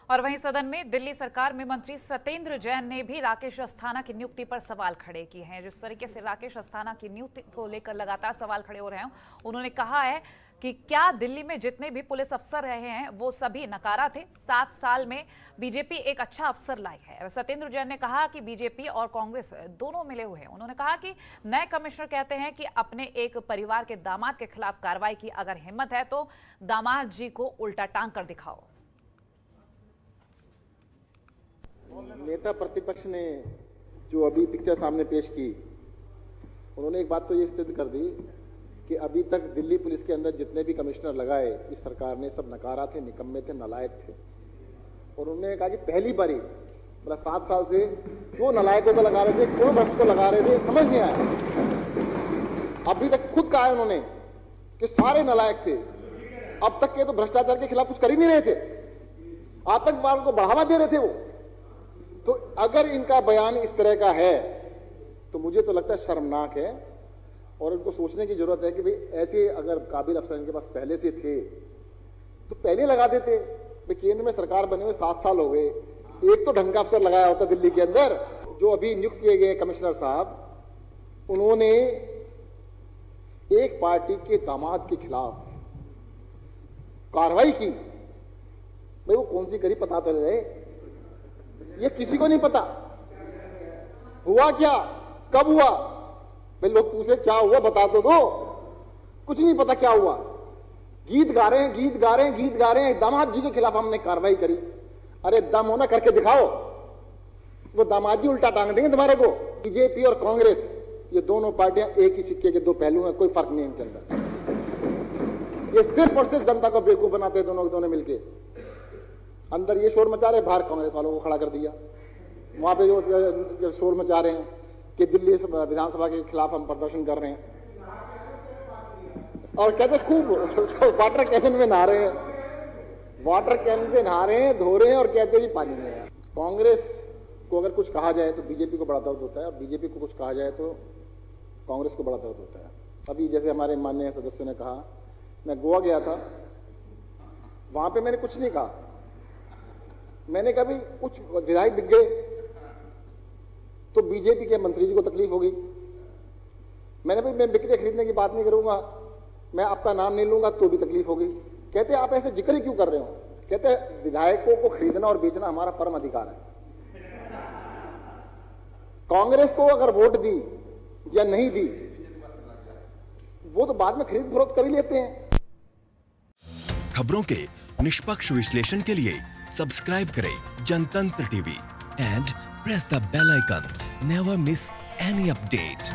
और वहीं सदन में दिल्ली सरकार में मंत्री सत्येंद्र जैन ने भी राकेश अस्थाना की नियुक्ति पर सवाल खड़े किए हैं। जिस तरीके से राकेश अस्थाना की नियुक्ति को लेकर लगातार सवाल खड़े हो रहे हैं, उन्होंने कहा है कि क्या दिल्ली में जितने भी पुलिस अफसर रहे हैं वो सभी नकारा थे। 7 साल में बीजेपी एक अच्छा अफसर लाई है। सत्येंद्र जैन ने कहा कि बीजेपी और कांग्रेस दोनों मिले हुए हैं। उन्होंने कहा कि नए कमिश्नर कहते हैं कि अपने एक परिवार के दामाद के खिलाफ कार्रवाई की अगर हिम्मत है तो दामाद जी को उल्टा टांग कर दिखाओ। नेता प्रतिपक्ष ने जो अभी पिक्चर सामने पेश की, उन्होंने एक बात तो ये सिद्ध कर दी कि अभी तक दिल्ली पुलिस के अंदर जितने भी कमिश्नर लगाए इस सरकार ने सब नकारा थे, निकम्मे थे, नालायक थे। और उन्होंने कहा कि पहली बारी मतलब 7 साल से क्यों नलायकों को लगा रहे थे, क्यों भ्रष्ट को लगा रहे थे, समझ नहीं आया। अभी तक खुद कहा है उन्होंने कि सारे नलायक थे। अब तक के तो भ्रष्टाचार के खिलाफ कुछ कर ही नहीं रहे थे, आतंकवाद को बढ़ावा दे रहे थे वो। तो अगर इनका बयान इस तरह का है तो मुझे तो लगता है शर्मनाक है। और उनको सोचने की जरूरत है कि भाई ऐसे अगर काबिल अफसर इनके पास पहले से थे तो पहले लगा देते। भाई केंद्र में सरकार बने हुए 7 साल हो गए, एक तो ढंग का अफसर लगाया होता दिल्ली के अंदर। जो अभी नियुक्त किए गए कमिश्नर साहब, उन्होंने एक पार्टी के दामाद के खिलाफ कार्रवाई की। भाई वो कौन सी करी पता तो रहे, ये किसी को नहीं पता। हुआ क्या, कब हुआ, भाई लोग पूछ रहे क्या हुआ बता तो दो। कुछ नहीं पता क्या हुआ। गीत गा रहे हैं, गीत गा रहे हैं, गीत गा रहे हैं, दामाद जी के खिलाफ हमने कार्रवाई करी। अरे दम होना करके दिखाओ, वो दामाद जी उल्टा टांग देंगे तुम्हारे को। बीजेपी और कांग्रेस ये दोनों पार्टियां एक ही सिक्के के 2 पहलू हैं, कोई फर्क नहीं इनके अंदर। ये सिर्फ और सिर्फ जनता को बेवकूफ बनाते हैं दोनों मिलके। अंदर ये शोर मचा रहे, बाहर कांग्रेस वालों को खड़ा कर दिया। वहां पे जो शोर मचा रहे हैं कि दिल्ली विधानसभा के खिलाफ हम प्रदर्शन कर रहे हैं, और कहते खूब वाटर कैनन में नहा रहे हैं, वाटर कैनन से नहा रहे हैं, धो रहे हैं, और कहते हैं पानी नहीं है। कांग्रेस को अगर कुछ कहा जाए तो बीजेपी को बड़ा दर्द होता है, और बीजेपी को कुछ कहा जाए तो कांग्रेस को बड़ा दर्द होता है। अभी जैसे हमारे माननीय सदस्यों ने कहा, मैं गोवा गया था, वहां पे मैंने कुछ नहीं कहा। मैंने कहा भाई कुछ विधायक बिक गए तो बीजेपी के मंत्री जी को तकलीफ होगी। मैंने भाई मैं बिक्री खरीदने की बात नहीं करूंगा, मैं आपका नाम नहीं लूंगा तो भी तकलीफ होगी। कहते आप ऐसे जिक्र ही क्यों कर रहे हो। कहते विधायकों को खरीदना और बेचना हमारा परम अधिकार है। कांग्रेस को अगर वोट दी या नहीं दी वो तो बाद में खरीद फरोख्त कर ही लेते हैं। खबरों के निष्पक्ष विश्लेषण के लिए सब्सक्राइब करें जनतंत्र TV and press the bell icon. Never miss any update.